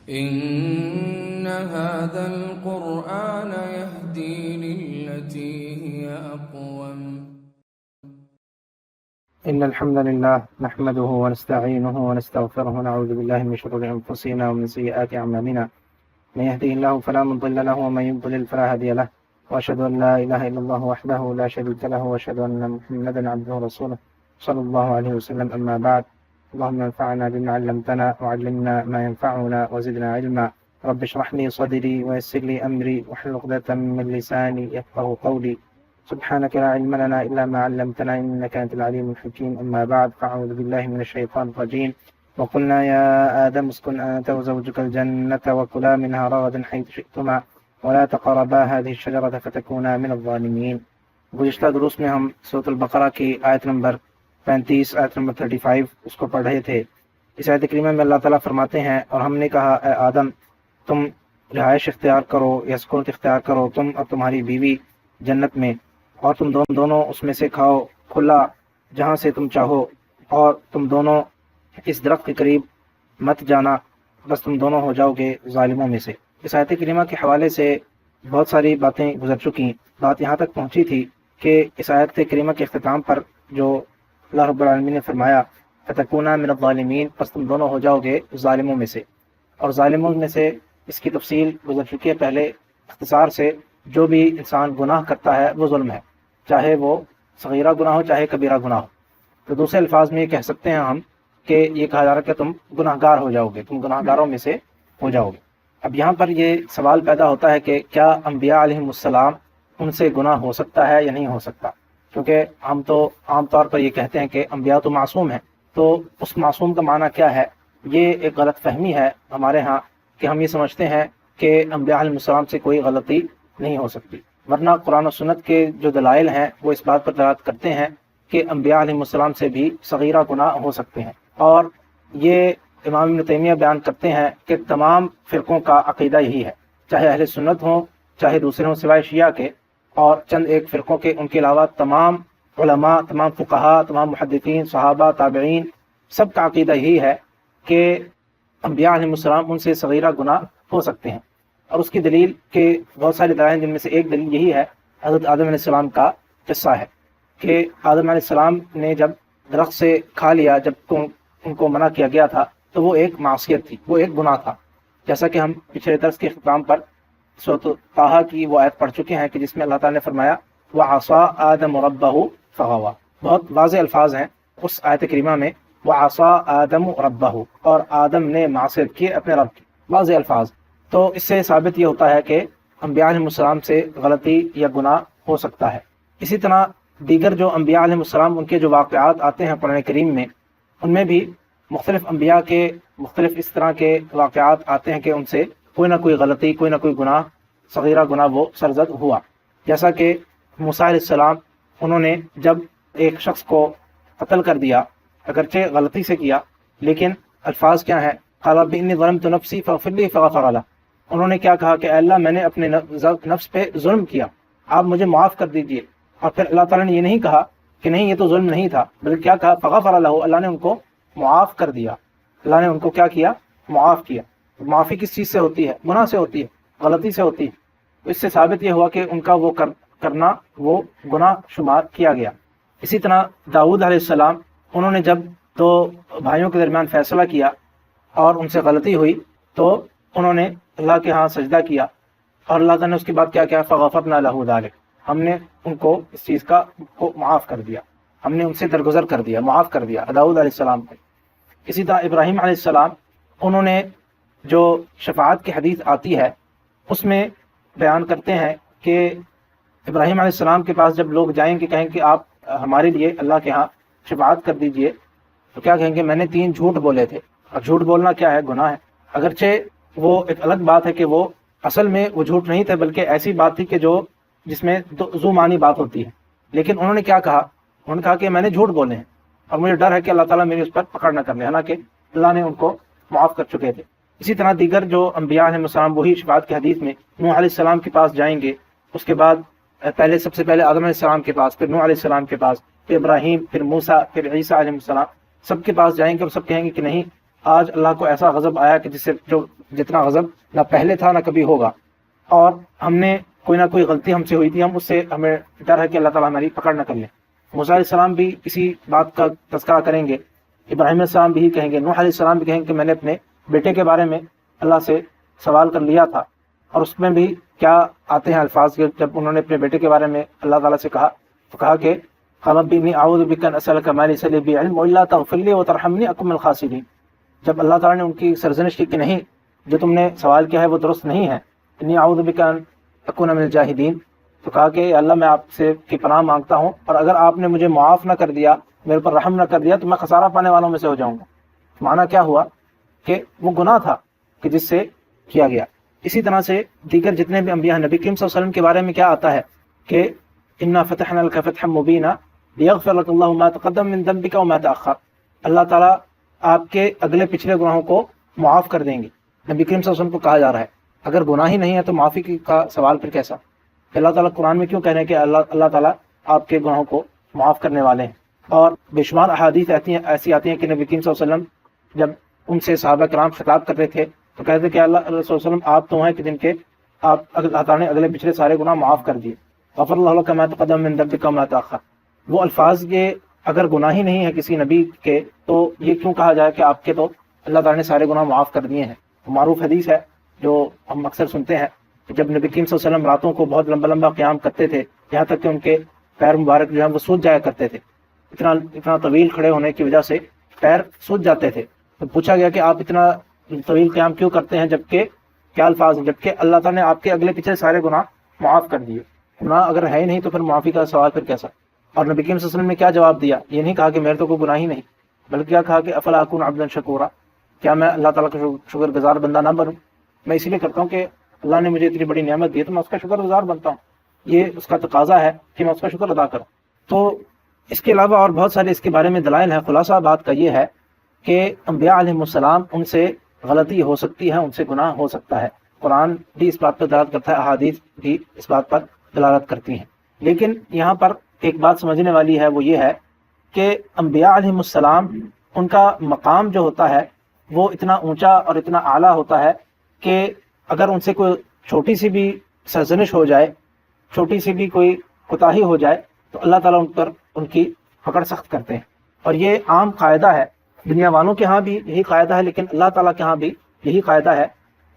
إن هذا القرآن يهدي للتي هي أقوم. إن الحمد لله نحمده ونستعينه ونستغفره ونعوذ بالله من شرور أنفسنا ومن سيئات أعمالنا من يهده الله فلا مضل له ومن يضلل فلا هادي له وأشهد أن لا إله إلا الله وحده لا شريك له وأشهد أن محمدا عبده ورسوله صلى الله عليه وسلم. أما بعد، اللهم انفعنا بما علمتنا وعلمنا ما ينفعنا وزدنا علما. رب اشرح لي صدري ويسر لي أمري واحلل عقدة من لساني يفقهوا قولي. سبحانك لا علم لنا إلا ما علمتنا إنك أنت العليم الحكيم. أما بعد، فأعوذ بالله من الشيطان الرجيم. وقلنا يا آدم اسكن أنت وزوجك الجنة وكلا منها رغدا حيث شئتما ولا تقربا هذه الشجرة فتكونا من الظالمين. گزشتہ دروس میں ہم سورۃ البقرہ کی آیت نمبر 35 آیت نمبر 35 اس کو پڑھ رہے تھے. اس آیت کریمہ میں اللہ تعالیٰ فرماتے ہیں، اور ہم نے کہا اے آدم تم رہائش اختیار کرو یا سکونت اختیار کرو تم اور تمہاری بیوی جنت میں، اور تم دونوں اس میں سے کھاؤ کھلا جہاں سے تم چاہو، اور تم دونوں اس درخت کے قریب مت جانا، بس تم دونوں ہو جاؤ گے ظالموں میں سے. اس آیت کریمہ کے حوالے سے بہت ساری باتیں گزر چکی. بات یہاں تک پہنچی تھی کہ اس آیت کریمہ کے اختتام پر جو اللہ رب العالمین نے فرمایا فتکونا من الظالمین، پس تم دونوں ہو جاؤ گے ظالموں میں سے. اور ظالموں میں سے اس کی تفصیل گزر چکی ہے پہلے. اختصار سے جو بھی انسان گناہ کرتا ہے وہ ظلم ہے، چاہے وہ صغیرہ گناہ ہو چاہے کبیرہ گناہ ہو. تو دوسرے الفاظ میں یہ کہہ سکتے ہیں ہم کہ یہ کہا جا رہا ہے کہ تم گناہ گار ہو جاؤ گے، تم گناہ گاروں میں سے ہو جاؤ گے. اب یہاں پر یہ سوال پیدا ہوتا ہے کہ کیا انبیاء علیہم السلام ان سے گناہ ہو سکتا ہے یا نہیں ہو سکتا؟ کیونکہ ہم تو عام طور پر یہ کہتے ہیں کہ انبیاء تو معصوم ہیں، تو اس معصوم کا معنی کیا ہے؟ یہ ایک غلط فہمی ہے ہمارے ہاں کہ ہم یہ سمجھتے ہیں کہ انبیاء علیہم السلام سے کوئی غلطی نہیں ہو سکتی، ورنہ قرآن و سنت کے جو دلائل ہیں وہ اس بات پر دلالت کرتے ہیں کہ انبیاء علیہم السلام سے بھی صغیرہ گناہ ہو سکتے ہیں. اور یہ امام ابن تیمیہ بیان کرتے ہیں کہ تمام فرقوں کا عقیدہ یہی ہے، چاہے اہل سنت ہوں چاہے دوسرے ہوں سوائے شیعہ کے اور چند ایک فرقوں کے، ان کے علاوہ تمام علماء، تمام فقہاء، تمام محدثین، صحابہ، تابعین، سب کا عقیدہ یہی ہے کہ انبیاء علیہم السلام ان سے صغیرہ گناہ ہو سکتے ہیں. اور اس کی دلیل کے بہت سارے دلائل، جن میں سے ایک دلیل یہی ہے حضرت آدم علیہ السلام کا قصہ ہے کہ آدم علیہ السلام نے جب درخت سے کھا لیا، جب ان کو منع کیا گیا تھا، تو وہ ایک معصیت تھی، وہ ایک گناہ تھا. جیسا کہ ہم پچھلے درس کے اختتام پر سورۃ طٰہٰ کی وہ آیت پڑھ چکے ہیں کہ جس میں اللہ تعالیٰ نے فرمایا وَعَصَىٰ آدَمُ رَبَّهُ فَغَوَىٰ. بہت واضح الفاظ ہیں اس آیت کریمہ میں، وَعَصَىٰ آدَمُ رَبَّهُ، اور آدم نے معصیت کی اپنے رب کی. واضح الفاظ. تو اس سے ثابت یہ ہوتا ہے کہ انبیاء علیہم السلام سے غلطی یا گناہ ہو سکتا ہے. اسی طرح دیگر جو انبیاء علیہم السلام ان کے جو واقعات آتے ہیں قرآن کریم میں، ان میں بھی مختلف انبیاء کے مختلف اس طرح کے واقعات آتے ہیں کہ ان سے کوئی نہ کوئی غلطی، کوئی نہ کوئی گناہ، صغیرہ گناہ وہ سرزد ہوا. جیسا کہ موسیٰ علیہ السلام، انہوں نے جب ایک شخص کو قتل کر دیا، اگرچہ غلطی سے کیا، لیکن الفاظ کیا ہیں؟ قال رب انی ظلمت نفسی فاغفر لی فغفر له. انہوں نے کیا کہا کہ اے اللہ میں نے اپنے نفس پہ ظلم کیا، آپ مجھے معاف کر دیجئے. اور پھر اللہ تعالیٰ نے یہ نہیں کہا کہ نہیں یہ تو ظلم نہیں تھا، بلکہ کیا کہا؟ فغفر له، اللہ نے ان کو معاف کر دیا. اللہ نے ان کو کیا کیا؟ معاف کیا. معافی کس چیز سے ہوتی ہے؟ گناہ سے ہوتی ہے، غلطی سے ہوتی ہے. تو اس سے ثابت یہ ہوا کہ ان کا وہ کرنا وہ گناہ شمار کیا گیا. اسی طرح داؤد علیہ السلام، انہوں نے جب دو بھائیوں کے درمیان فیصلہ کیا اور ان سے غلطی ہوئی تو انہوں نے اللہ کے ہاں سجدہ کیا، اور اللہ تعالیٰ نے اس کے بعد کیا کیا؟ فغفرنا له ذلک، ہم نے ان کو اس چیز کو معاف کر دیا، ہم نے ان سے درگزر کر دیا، معاف کر دیا داؤد علیہ السلام کو. اسی طرح ابراہیم علیہ السلام، انہوں نے جو شفاعت کی حدیث آتی ہے اس میں بیان کرتے ہیں کہ ابراہیم علیہ السلام کے پاس جب لوگ جائیں گے، کہیں کہ آپ ہمارے لیے اللہ کے ہاں شفاعت کر دیجئے، تو کیا کہیں گے؟ میں نے 3 جھوٹ بولے تھے. اور جھوٹ بولنا کیا ہے؟ گناہ ہے. اگرچہ وہ ایک الگ بات ہے کہ وہ اصل میں وہ جھوٹ نہیں تھے، بلکہ ایسی بات تھی کہ جس میں ذو معنی بات ہوتی ہے. لیکن انہوں نے کیا کہا؟ انہوں نے کہا کہ میں نے جھوٹ بولے ہیں اور مجھے ڈر ہے کہ اللہ تعالیٰ میری اس پر پکڑ نہ کر لے، حالانکہ اللہ نے ان کو معاف کر چکے تھے. اسی طرح دیگر جو انبیاء علیہ السلام، وہی شفاعت کی حدیث میں نوح علیہ السلام کے پاس جائیں گے، اس کے بعد سب سے پہلے آدم علیہ السلام کے پاس، پھر نوح علیہ السلام کے پاس، پھر ابراہیم، پھر موسیٰ، پھر عیسیٰ علیہ السلام، سب کے پاس جائیں گے اور سب کہیں گے کہ نہیں، آج اللہ کو ایسا غضب آیا کہ جس سے جو جتنا غضب نہ پہلے تھا نہ کبھی ہوگا، اور ہم نے کوئی نہ کوئی غلطی ہم سے ہوئی تھی، ہمیں ڈر ہے کہ اللہ تعالیٰ ہماری پکڑ نہ کر لے۔ موسیٰ علیہ السلام بھی اسی بات کا تذکرہ کریں گے، ابراہیم علیہ السلام بھی کہیں گے، نوح علیہ السلام بھی کہیں گے کہ میں نے اپنے بیٹے کے بارے میں اللہ سے سوال کر لیا تھا، اور اس میں بھی کیا آتے ہیں الفاظ کے، جب انہوں نے اپنے بیٹے کے بارے میں اللہ تعالیٰ سے کہا تو کہا کہ رب انی اعوذ بک ان اسألک ما لیس لی بہ علم والا تغفر لی وترحمنی اکن من الخاسرین۔ جب اللہ تعالیٰ نے ان کی سرزنش کی کہ نہیں، جو تم نے سوال کیا ہے وہ درست نہیں ہے، انی اعوذ بک ان اکون من الجاہدین، تو کہا کہ اللہ میں آپ سے کی پناہ مانگتا ہوں، اور اگر آپ نے مجھے معاف نہ کر دیا، میرے پر رحم نہ کر دیا، تو میں خسارہ پانے والوں میں سے ہو جاؤں گا۔ معنی کیا ہوا کہ وہ گناہ تھا کہ جس سے کیا گیا۔ اسی طرح سے دیگر جتنے بھی انبیاء ہیں، نبی کریم صلی اللہ علیہ وسلم کے بارے میں کیا آتا ہے کہ انا فتحنا لک فتحا مبینا لیغفر لک اللہ ما تقدم من ذنبک وما تأخر، اللہ تعالیٰ آپ کے اگلے پچھلے گناہوں کو معاف کر دیں گے۔ نبی کریم صلی اللہ علیہ وسلم کو کہا جا رہا ہے اگر گناہ ہی نہیں ہے تو معافی کا سوال پھر کیسا؟ اللہ تعالیٰ قرآن میں کیوں کہہ رہے ہیں کہ اللہ تعالیٰ آپ کے گناہوں کو معاف کرنے والے ہیں؟ اور بے شمار احادیث ایسی آتی ہیں کہ نبی کریم صلی اللہ علیہ وسلم جب ان سے صحابہ کرام خطاب کرتے تھے تو کہتے کہ اللہ صلی اللہ علیہ وسلم آپ تو ہیں کہ جن کے آپ اللہ تعالیٰ نے اگلے پچھلے سارے گناہ معاف کر دیے، غفر اللہ لک ما تقدم من ذنبک وما تأخر۔ وہ الفاظ یہ اگر گناہ ہی نہیں ہے کسی نبی کے تو یہ کیوں کہا جائے کہ آپ کے تو اللہ تعالیٰ نے سارے گناہ معاف کر دیے ہیں؟ معروف حدیث ہے جو ہم اکثر سنتے ہیں کہ جب نبی کریم صلی اللہ علیہ وسلم راتوں کو بہت لمبا لمبا قیام کرتے تھے، یہاں تک کہ ان کے پیر مبارک جو ہیں وہ سوج جایا کرتے تھے، اتنا طویل کھڑے ہونے کی وجہ سے پیر سوج جاتے تھے۔ تو پوچھا گیا کہ آپ اتنا طویل قیام کیوں کرتے ہیں، جبکہ کیا الفاظ ہیں، جبکہ اللہ تعالیٰ نے آپ کے اگلے پچھلے سارے گناہ معاف کر دیے۔ گناہ اگر ہے ہی نہیں تو پھر معافی کا سوال پھر کیسا؟ اور نبی کریم صلی اللہ علیہ وسلم نے کیا جواب دیا؟ یہ نہیں کہا کہ میرے تو کوئی گناہ ہی نہیں، بلکہ کیا کہا کہ افلا اکون عبدا شکورا، کیا میں اللہ تعالیٰ کا شکر گزار بندہ نہ بنوں؟ میں اسی لیے کرتا ہوں کہ اللہ نے مجھے اتنی بڑی نعمت دی ہے تو میں اس کا شکر گزار بنتا ہوں، یہ اس کا تقاضا ہے کہ میں اس کا شکر ادا کروں۔ تو اس کے علاوہ اور بہت سارے اس کے بارے میں دلائل ہیں۔ خلاصہ بات کا یہ ہے کہ انبیاء علیہ السلام ان سے غلطی ہو سکتی ہے، ان سے گناہ ہو سکتا ہے، قرآن بھی اس بات پر دلالت کرتا ہے، احادیث بھی اس بات پر دلالت کرتی ہیں۔ لیکن یہاں پر ایک بات سمجھنے والی ہے، وہ یہ ہے کہ انبیاء علیہ السلام ان کا مقام جو ہوتا ہے وہ اتنا اونچا اور اتنا اعلیٰ ہوتا ہے کہ اگر ان سے کوئی چھوٹی سی بھی سرزنش ہو جائے، چھوٹی سی بھی کوئی کوتاہی ہو جائے تو اللہ تعالیٰ ان پر ان کی پکڑ سخت کرتے ہیں۔ اور یہ عام قاعدہ ہے، دنیا والوں کے ہاں بھی یہی قاعدہ ہے، لیکن اللہ تعالیٰ کے ہاں بھی یہی قاعدہ ہے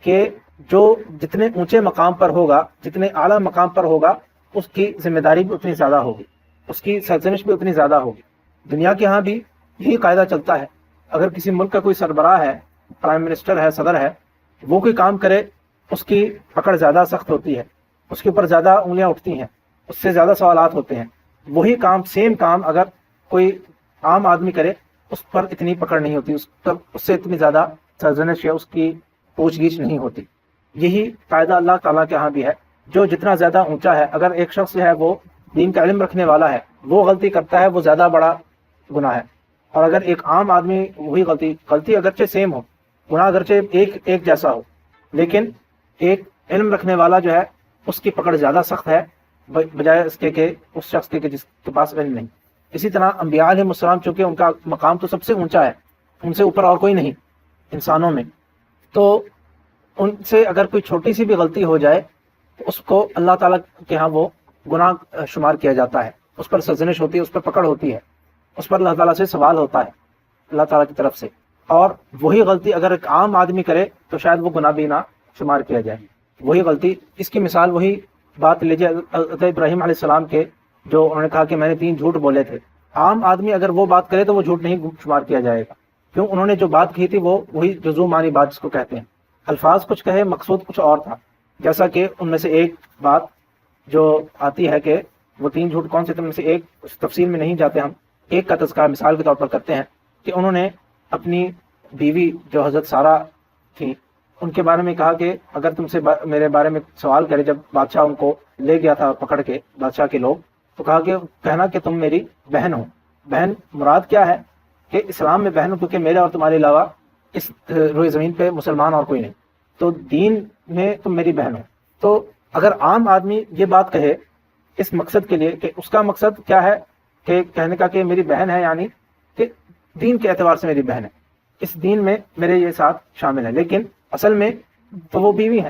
کہ جو جتنے اونچے مقام پر ہوگا، جتنے اعلیٰ مقام پر ہوگا، اس کی ذمہ داری بھی اتنی زیادہ ہوگی، اس کی سرزنش بھی اتنی زیادہ ہوگی۔ دنیا کے ہاں بھی یہی قاعدہ چلتا ہے، اگر کسی ملک کا کوئی سربراہ ہے، پرائم منسٹر ہے، صدر ہے، وہ کوئی کام کرے اس کی پکڑ زیادہ سخت ہوتی ہے، اس کے اوپر زیادہ انگلیاں اٹھتی ہیں، اس سے زیادہ سوالات ہوتے ہیں۔ وہی کام، سیم کام اگر کوئی عام آدمی کرے اس پر اتنی پکڑ نہیں ہوتی، اس سے اتنی زیادہ سرزنش یا اس کی پوچھ گچھ نہیں ہوتی۔ یہی قاعدہ اللہ تعالیٰ کے ہاں بھی ہے، جو جتنا زیادہ اونچا ہے، اگر ایک شخص جو ہے وہ دین کا علم رکھنے والا ہے، وہ غلطی کرتا ہے، وہ زیادہ بڑا گناہ ہے، اور اگر ایک عام آدمی وہی غلطی اگرچہ سیم ہو، گناہ اگرچہ ایک جیسا ہو، لیکن ایک علم رکھنے والا جو ہے اس کی پکڑ زیادہ سخت ہے بجائے اس کے کہ اس شخص کے جس کے پاس علم نہیں۔ اسی طرح انبیاء علیہ السلام چونکہ ان کا مقام تو سب سے اونچا ہے، ان سے اوپر اور کوئی نہیں انسانوں میں، تو ان سے اگر کوئی چھوٹی سی بھی غلطی ہو جائے تو اس کو اللہ تعالیٰ کے ہاں وہ گناہ شمار کیا جاتا ہے، اس پر سرزنش ہوتی ہے، اس پر پکڑ ہوتی ہے، اس پر اللہ تعالیٰ سے سوال ہوتا ہے اللہ تعالیٰ کی طرف سے۔ اور وہی غلطی اگر ایک عام آدمی کرے تو شاید وہ گناہ بھی نہ شمار کیا جائے۔ وہی غلطی، اس کی مثال وہی بات لیجیے حضرت ابراہیم علیہ السلام کے، جو انہوں نے کہا کہ میں نے 3 جھوٹ بولے تھے۔ عام آدمی اگر وہ بات کرے تو وہ جھوٹ نہیں شمار کیا جائے گا، کیوں؟ انہوں نے جو بات کی تھی وہ وہی جزو معنی بات جس کو کہتے ہیں، الفاظ کچھ کہے، مقصود کچھ اور تھا۔ جیسا کہ ان میں سے ایک بات جو آتی ہے کہ وہ 3 جھوٹ کون سے تھے، ان میں سے ایک، اس تفصیل میں نہیں جاتے ہم، ایک کا تذکرہ مثال کے طور پر کرتے ہیں کہ انہوں نے اپنی بیوی جو حضرت سارہ تھی ان کے بارے میں کہا کہ اگر تم سے میرے بارے میں سوال کرے، جب بادشاہ ان کو لے گیا تھا پکڑ کے، بادشاہ کے لوگ، تو کہا کہ کہنا کہ تم میری بہن ہو۔ بہن مراد کیا ہے کہ اسلام میں بہن ہو، کیونکہ میرے اور تمہارے علاوہ اس روئے زمین پہ مسلمان اور کوئی نہیں، تو دین میں تم میری بہن ہو۔ تو اگر عام آدمی یہ بات کہے اس مقصد کے لیے کہ اس کا مقصد کیا ہے کہ کہنے کا کہ میری بہن ہے، یعنی کہ دین کے اعتبار سے میری بہن ہے، اس دین میں میرے یہ ساتھ شامل ہے، لیکن اصل میں تو وہ بیوی ہے،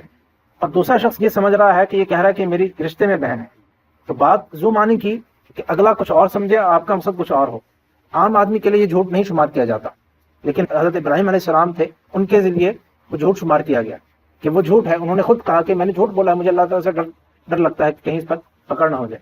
اور دوسرا شخص یہ سمجھ رہا ہے کہ یہ کہہ رہا ہے کہ میری رشتے میں بہن ہے۔ تو بات زو معنی کی کہ اگلا کچھ اور سمجھے، آپ کا مقصد کچھ اور ہو۔ عام آدمی کے لیے یہ جھوٹ نہیں شمار کیا جاتا، لیکن حضرت ابراہیم علیہ السلام تھے، ان کے ذریعے وہ جھوٹ شمار کیا گیا کہ وہ جھوٹ ہے۔ انہوں نے خود کہا کہ میں نے جھوٹ بولا ہے، مجھے اللہ تعالیٰ سے ڈر لگتا ہے کہ کہیں اس پر پکڑ نہ ہو جائے۔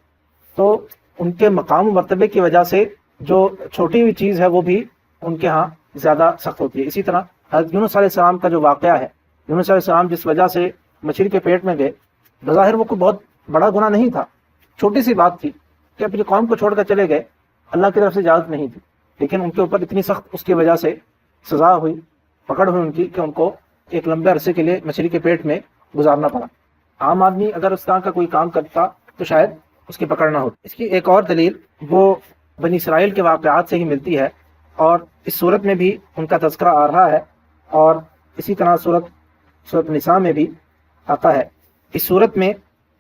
تو ان کے مقام و مرتبے کی وجہ سے جو چھوٹی ہوئی چیز ہے وہ بھی ان کے ہاں زیادہ سخت ہوتی ہے۔ اسی طرح حضرت یونس علیہ السلام کا جو واقعہ ہے، یونس علیہ السلام جس وجہ سے مچھلی کے پیٹ میں گئے، بظاہر وہ کوئی بہت بڑا گناہ نہیں تھا، چھوٹی سی بات تھی کہ اپنی قوم کو چھوڑ کر چلے گئے، اللہ کی طرف سے اجازت نہیں تھی، لیکن ان کے اوپر اتنی سخت اس کی وجہ سے سزا ہوئی، پکڑ ہوئی ان کی، کہ ان کو ایک لمبے عرصے کے لیے مچھلی کے پیٹ میں گزارنا پڑا۔ عام آدمی اگر اس طرح کا کوئی کام کرتا تو شاید اس کی پکڑ نہ ہوتی۔ اس کی ایک اور دلیل وہ بنی اسرائیل کے واقعات سے ہی ملتی ہے، اور اس صورت میں بھی ان کا تذکرہ آ رہا ہے، اور اسی طرح سورۃ نساء میں بھی آتا ہے۔ اس صورت میں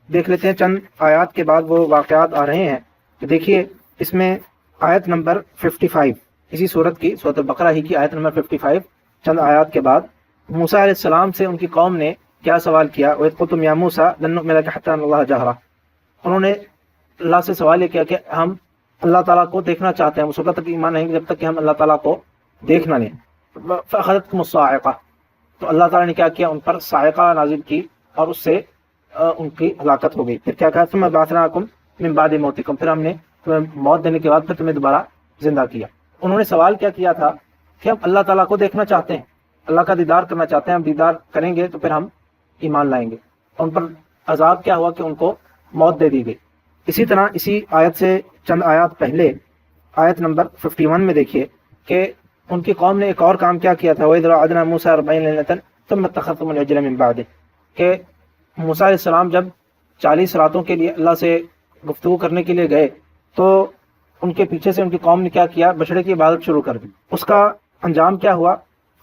دیکھ لیتے ہیں، چند آیات کے بعد وہ واقعات آ رہے ہیں۔ تو دیکھیے اس میں آیت نمبر 55 اسی صورت کی، سورۃ البقرہ ہی کی آیت نمبر 55، چند آیات کے بعد موسیٰ علیہ السلام سے ان کی قوم نے کیا سوال کیا؟ وَإِذْ قُلْتُمْ يَا مُوسَىٰ لَن نُؤْمِنَ لَكَ حَتَّىٰ نَرَى اللَّهَ جَهْرَةً، انہوں نے اللہ سے سوال یہ کیا کہ ہم اللہ تعالیٰ کو دیکھنا چاہتے ہیں، اس وقت تک ایمان نہیں جب تک کہ ہم اللہ تعالیٰ کو دیکھ نہ لیں۔ فَأَخَذَتْكُمُ الصَّاعِقَةُ، تو اللہ تعالیٰ نے کیا کیا؟ ان پر صاعقہ نازل کی، اور اس سے ان کی ہلاکت ہو گئی۔ پھر کیا کہا؟ ثُمَّ بَعَثْنَاكُم مِّن بَعْدِ مَوْتِكُم، پھر ہم نے تمہیں موت دینے کے بعد پھر تمہیں دوبارہ زندہ کیا۔ انہوں نے سوال کیا کیا تھا کہ ہم اللہ تعالیٰ کو دیکھنا چاہتے ہیں، اللہ کا دیدار کرنا چاہتے ہیں، ہم دیدار کریں گے تو پھر ہم ایمان لائیں گے۔ ان پر عذاب کیا ہوا کہ ان کو موت دے دی گئی۔ اسی طرح اسی آیت سے چند آیات پہلے آیت نمبر 51 میں دیکھیے کہ ان کی قوم نے ایک اور کام کیا کیا تھا، وَإِذْ وَعَدْنَا مُوسَىٰ 40 لَيْلَةً ثُمَّ اتَّخَذْتُمُ الْعِجْلَ مِن بَعْدِهِ، کہ موسیٰ علیہ السلام جب 40 راتوں کے لیے اللہ سے گفتگو کرنے کے لیے گئے تو ان کے پیچھے سے ان کی قوم نے کیا کیا؟ بچڑے کی عبادت شروع کر دی۔ اس کا انجام کیا ہوا؟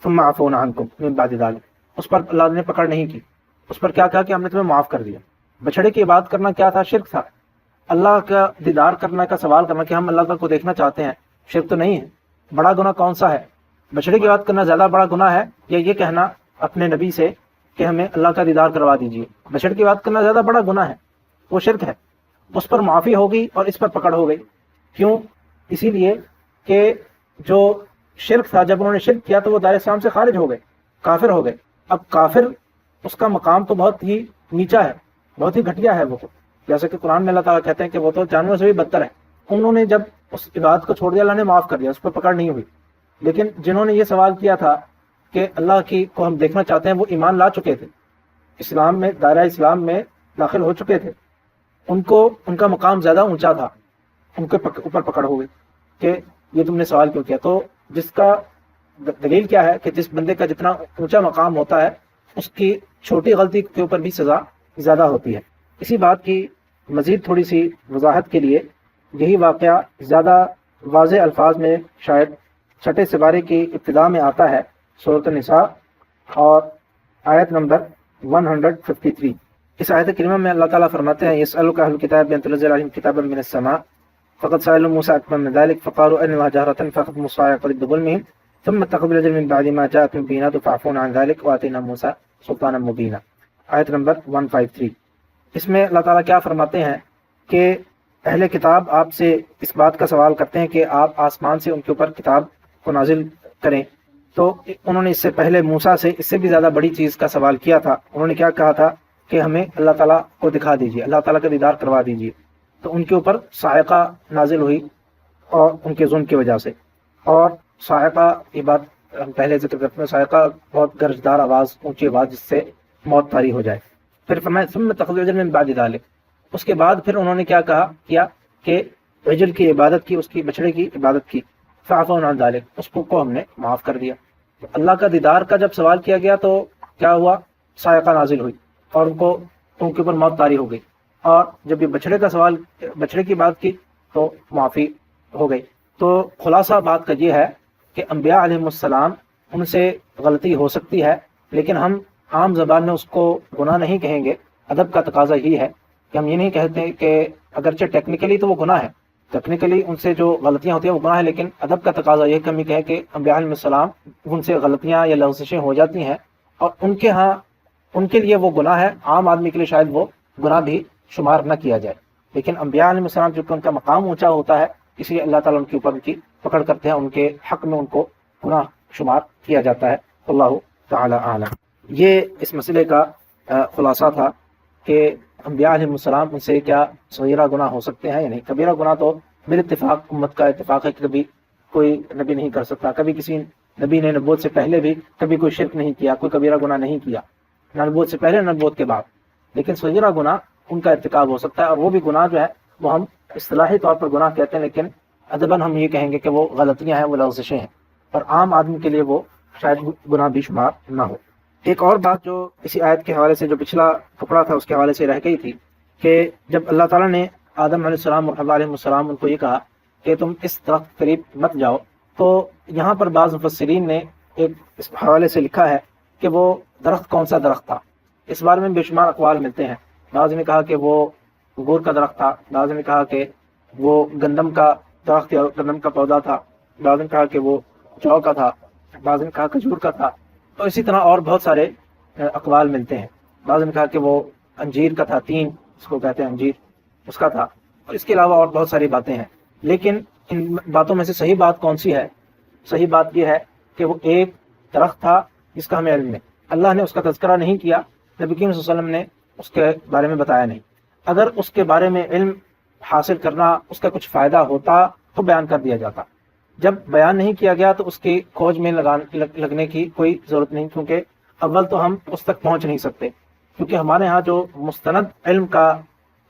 ثُمَّ عَفَوْنَا عَنْكُم مِن بَعْدِ ذَلِكَ، اس پر اللہ نے پکڑ نہیں کی، اس پر کیا کہا کہ ہم نے تمہیں معاف کر دیا۔ بچڑے کی عبادت کرنا کیا تھا؟ شرک تھا۔ اللہ کا دیدار کرنا کا سوال کرنا کہ ہم اللہ تعالیٰ کو دیکھنا چاہتے ہیں، شرک تو نہیں ہے۔ بڑا گناہ کون سا ہے؟ بچڑے کی بات کرنا زیادہ بڑا گناہ ہے، یا یہ کہنا اپنے نبی سے کہ ہمیں اللہ کا دیدار کروا دیجیے؟ بچڑے کی بات کرنا زیادہ بڑا گناہ ہے، وہ شرک ہے۔ اس پر معافی ہوگی اور اس پر پکڑ ہو گئی۔ کیوں؟ اسی لیے کہ جو شرک تھا، جب انہوں نے شرک کیا تو وہ دائرہ اسلام سے خارج ہو گئے، کافر ہو گئے۔ اب کافر اس کا مقام تو بہت ہی نیچا ہے، بہت ہی گھٹیا ہے وہ، جیسا کہ قرآن میں اللہ تعالیٰ کہتے ہیں کہ وہ تو جانوروں سے بھی بدتر ہے۔ انہوں نے جب اس عبادت کو چھوڑ دیا، اللہ نے معاف کر دیا، اس پر پکڑ نہیں ہوئی۔ لیکن جنہوں نے یہ سوال کیا تھا کہ اللہ کی کو ہم دیکھنا چاہتے ہیں، وہ ایمان لا چکے تھے، اسلام میں، دائرہ اسلام میں داخل ہو چکے تھے، ان کو ان کا مقام زیادہ اونچا تھا، ان کے اوپر پکڑ ہو گئی کہ یہ تم نے سوال کیوں کیا۔ تو جس کا دلیل کیا ہے کہ جس بندے کا جتنا اونچا مقام ہوتا ہے، اس کی چھوٹی غلطی کے اوپر بھی سزا زیادہ ہوتی ہے۔ اسی بات کی مزید تھوڑی سی وضاحت کے لیے یہی واقعہ زیادہ واضح الفاظ میں شاید 6 سپارے کی ابتدا میں آتا ہے، سورۃ النساء اور آیت نمبر 153۔ اس آیت کریمہ میں اللہ تعالیٰ فرماتے ہیں، یسألک اہل الکتاب ان تنزل علیہم کتابا من السماء فقد سألوا موسى أكبر من ذلك فقالوا أرنا جهرة فأخذهم الصاعقة ظلمهم ثم اتخذوا العجل من بعد ما جاءتهم البينات فعفونا عن ذلك وآتينا موسى سلطانا مبينا۔ آیت نمبر 153۔ اس میں اللہ تعالیٰ کیا فرماتے ہیں کہ اہل کتاب آپ سے اس بات کا سوال کرتے ہیں کہ آپ آسمان سے ان کے اوپر کتاب کو نازل کریں، تو انہوں نے اس سے پہلے موسیٰ سے اس سے بھی زیادہ بڑی چیز کا سوال کیا تھا۔ انہوں نے کیا کہا تھا کہ ہمیں اللہ تعالیٰ کو دکھا دیجیے، اللہ تعالیٰ کا دیدار کروا دیجیے۔ تو ان کے اوپر صاعقہ نازل ہوئی اور ان کے ظلم کی وجہ سے۔ اور صاعقہ یہ بات ہم پہلے ذکر کرتے ہیں، صاعقہ بہت گرجدار آواز، اونچی آواز جس سے موت طاری ہو جائے۔ پھر فرمایا ثم اتخذوا العجل من بعد ذلك، اس کے بعد پھر انہوں نے کیا کیا کہ عجل کی عبادت کی، اس کی بچڑے کی عبادت کی۔ فعفونا عن ذلك، اس کو ہم نے معاف کر دیا۔ تو اللہ کا دیدار کا جب سوال کیا گیا تو کیا ہوا؟ صاعقہ نازل ہوئی اور ان کے اوپر موت طاری ہو گئی۔ اور جب یہ بچڑے کا سوال، بچڑے کی بات کی تو معافی ہو گئی۔ تو خلاصہ بات کا یہ ہے کہ انبیاء علیہ السلام، ان سے غلطی ہو سکتی ہے، لیکن ہم عام زبان میں اس کو گناہ نہیں کہیں گے۔ ادب کا تقاضا یہی ہے کہ ہم یہ نہیں کہتے کہ اگرچہ ٹیکنیکلی تو وہ گناہ ہے، ٹیکنیکلی ان سے جو غلطیاں ہوتی ہیں وہ گناہ ہے، لیکن ادب کا تقاضا یہ کمی کہ ہے کہ انبیاء علیہ السلام ان سے غلطیاں یا لغزشیں ہو جاتی ہیں، اور ان کے ہاں ان کے لیے وہ گناہ ہے، عام آدمی کے لیے شاید وہ گناہ بھی شمار نہ کیا جائے، لیکن انبیاء علیہ السلام چونکہ ان کا مقام اونچا ہوتا ہے، اس لیے اللہ تعالیٰ ان کے اوپر ان کی پکڑ کرتے ہیں، ان کے حق میں ان کو گناہ شمار کیا جاتا ہے۔ اللہ تعالی اعلم۔ یہ اس مسئلے کا خلاصہ تھا کہ انبیاء علیہ السلام ان سے کیا صغیرہ گناہ ہو سکتے ہیں یا نہیں۔ کبیرہ گناہ تو بالاتفاق امت کا اتفاق ہے کہ کبھی کوئی نبی نہیں کر سکتا، کبھی کسی نبی نے نبوت سے پہلے بھی کبھی کوئی شرک نہیں کیا، کوئی کبیرہ گناہ نہیں کیا، نہ نبوت سے پہلے نہ نبوت کے بعد، لیکن صغیرہ گناہ ان کا ارتکاب ہو سکتا ہے، اور وہ بھی گناہ جو ہے وہ ہم اصطلاحی طور پر گناہ کہتے ہیں، لیکن ادباً ہم یہ کہیں گے کہ وہ غلطیاں ہیں، وہ لغزشیں ہیں، اور عام آدمی کے لیے وہ شاید گناہ بھی شمار نہ ہو۔ ایک اور بات جو اسی آیت کے حوالے سے، جو پچھلا ٹکڑا تھا اس کے حوالے سے رہ گئی تھی، کہ جب اللہ تعالیٰ نے آدم علیہ السلام اور حوا علیہ السلام ان کو یہ کہا کہ تم اس درخت قریب مت جاؤ، تو یہاں پر بعض مفسرین نے ایک اس حوالے سے لکھا ہے کہ وہ درخت کون سا درخت تھا۔ اس بارے میں بے شمار اقوال ملتے ہیں۔ بعض نے کہا کہ وہ انگور کا درخت تھا، بعض نے کہا کہ وہ گندم کا درخت یا گندم کا پودا تھا، بعض نے کہا کہ وہ جو کا تھا، بعض نے کہا کھجور کا تھا، تو اسی طرح اور بہت سارے اقوال ملتے ہیں۔ بعض نے کہا کہ وہ انجیر کا تھا، تین اس کو کہتے ہیں انجیر، اس کا تھا، اور اس کے علاوہ اور بہت ساری باتیں ہیں، لیکن ان باتوں میں سے صحیح بات کون سی ہے؟ صحیح بات یہ ہے کہ وہ ایک درخت تھا جس کا ہمیں علم ہے، اللہ نے اس کا تذکرہ نہیں کیا، نبی کریم صلی اللہ علیہ وسلم نے اس کے بارے میں بتایا نہیں۔ اگر اس کے بارے میں علم حاصل کرنا اس کا کچھ فائدہ ہوتا تو بیان کر دیا جاتا، جب بیان نہیں کیا گیا تو اس کی کھوج میں لگنے کی کوئی ضرورت نہیں، کیونکہ اول تو ہم اس تک پہنچ نہیں سکتے، کیونکہ ہمارے ہاں جو مستند علم کا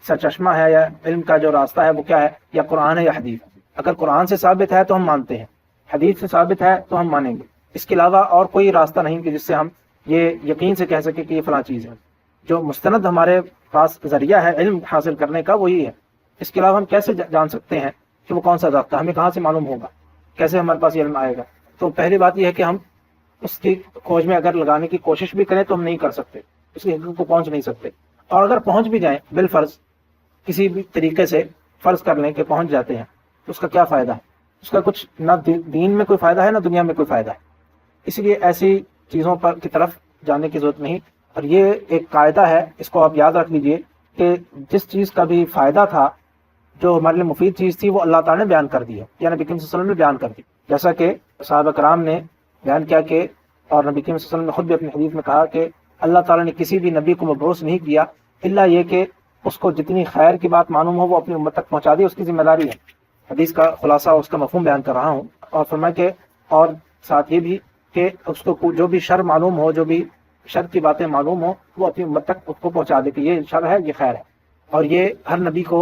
سرچشمہ ہے یا علم کا جو راستہ ہے وہ کیا ہے؟ یا قرآن ہے یا حدیث۔ اگر قرآن سے ثابت ہے تو ہم مانتے ہیں، حدیث سے ثابت ہے تو ہم مانیں گے، اس کے علاوہ اور کوئی راستہ نہیں کہ جس سے ہم یہ یقین سے کہہ سکیں کہ یہ فلاں چیز ہے۔ جو مستند ہمارے پاس ذریعہ ہے علم حاصل کرنے کا وہی ہے، اس کے علاوہ ہم کیسے جان سکتے ہیں کہ وہ کون سا درخت ہے؟ ہمیں کہاں سے معلوم ہوگا؟ کیسے ہمارے پاس یہ علم آئے گا؟ تو پہلی بات یہ ہے کہ ہم اس کی کھوج میں اگر لگانے کی کوشش بھی کریں تو ہم نہیں کر سکتے، اس کی حقیقت کو پہنچ نہیں سکتے، اور اگر پہنچ بھی جائیں بالفرض کسی بھی طریقے سے فرض کر لیں کہ پہنچ جاتے ہیں، تو اس کا کیا فائدہ ہے؟ اس کا کچھ نہ دین میں کوئی فائدہ ہے نہ دنیا میں کوئی فائدہ ہے، اس لیے ایسی چیزوں پر کی طرف جانے کی ضرورت نہیں۔ اور یہ ایک قاعدہ ہے، اس کو آپ یاد رکھ لیجئے کہ جس چیز کا بھی فائدہ تھا، جو ہمارے لیے مفید چیز تھی، وہ اللہ تعالیٰ نے بیان کر دی ہے، یا نبی کریم صلی اللہ علیہ وسلم نے بیان کر دی، جیسا کہ صحابہ کرام نے بیان کیا کہ، اور نبی کریم صلی اللہ علیہ وسلم نے خود بھی اپنی حدیث میں کہا کہ اللہ تعالیٰ نے کسی بھی نبی کو مبعوث نہیں کیا الا یہ کہ اس کو جتنی خیر کی بات معلوم ہو وہ اپنی امت تک پہنچا دی، اس کی ذمہ داری ہے۔ حدیث کا خلاصہ اس کا مفہوم بیان کر رہا ہوں، اور فرمایا کہ اور ساتھ یہ بھی کہ اس کو جو بھی شر معلوم ہو، جو بھی شر کی باتیں معلوم ہو، وہ اپنی امت تک اس کو پہنچا دے کہ یہ شر ہے یہ خیر ہے، اور یہ ہر نبی کو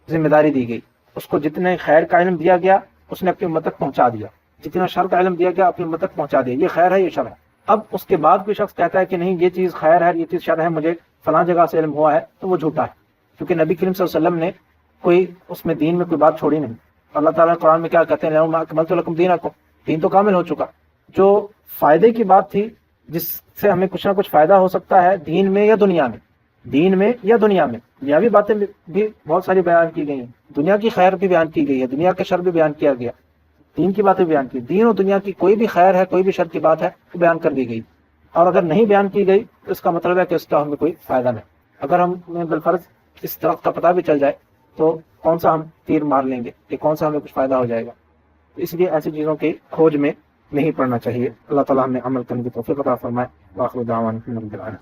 ذمہ داری دی گئی، اس کو جتنے خیر کا علم دیا گیا اس نے اپنی امت تک پہنچا دیا، جتنا شر کا علم دیا گیا اپنی امت تک پہنچا دیا، یہ خیر ہے یہ شر ہے۔ اب اس کے بعد کوئی شخص کہتا ہے کہ نہیں یہ چیز خیر ہے یہ چیز شر ہے، مجھے فلاں جگہ سے علم ہوا ہے، تو وہ جھوٹا ہے، کیونکہ نبی کریم صلی اللہ علیہ وسلم نے کوئی اس میں دین میں کوئی بات چھوڑی نہیں۔ اللہ تعالیٰ قرآن میں کیا کہتے ہیں؟ اکملت لکم دینکم، دین تو کامل ہو چکا۔ جو فائدے کی بات تھی، جس سے ہمیں کچھ نہ کچھ فائدہ ہو سکتا ہے دین میں یا دنیا میں، دین میں یا دنیا میں، دنیاوی باتیں بھی بہت ساری بیان کی گئی ہیں، دنیا کی خیر بھی بیان کی گئی ہے، دنیا کا شر بھی بیان کیا گیا، دین کی باتیں بیان کی، دین اور دنیا کی کوئی بھی خیر ہے کوئی بھی شر کی بات ہے وہ بیان کر دی گئی، اور اگر نہیں بیان کی گئی تو اس کا مطلب ہے کہ اس کا ہمیں کوئی فائدہ نہیں۔ اگر ہمیں بالفرض اس درخت کا پتہ بھی چل جائے تو کون سا ہم تیر مار لیں گے کہ کون سا ہمیں کچھ فائدہ ہو جائے گا؟ اس لیے ایسی چیزوں کی کھوج میں نہیں پڑنا چاہیے۔ اللہ تعالیٰ ہمیں عمل کرنے کی توفیق عطا فرمائے۔ وآخر دعوانا الحمد للہ۔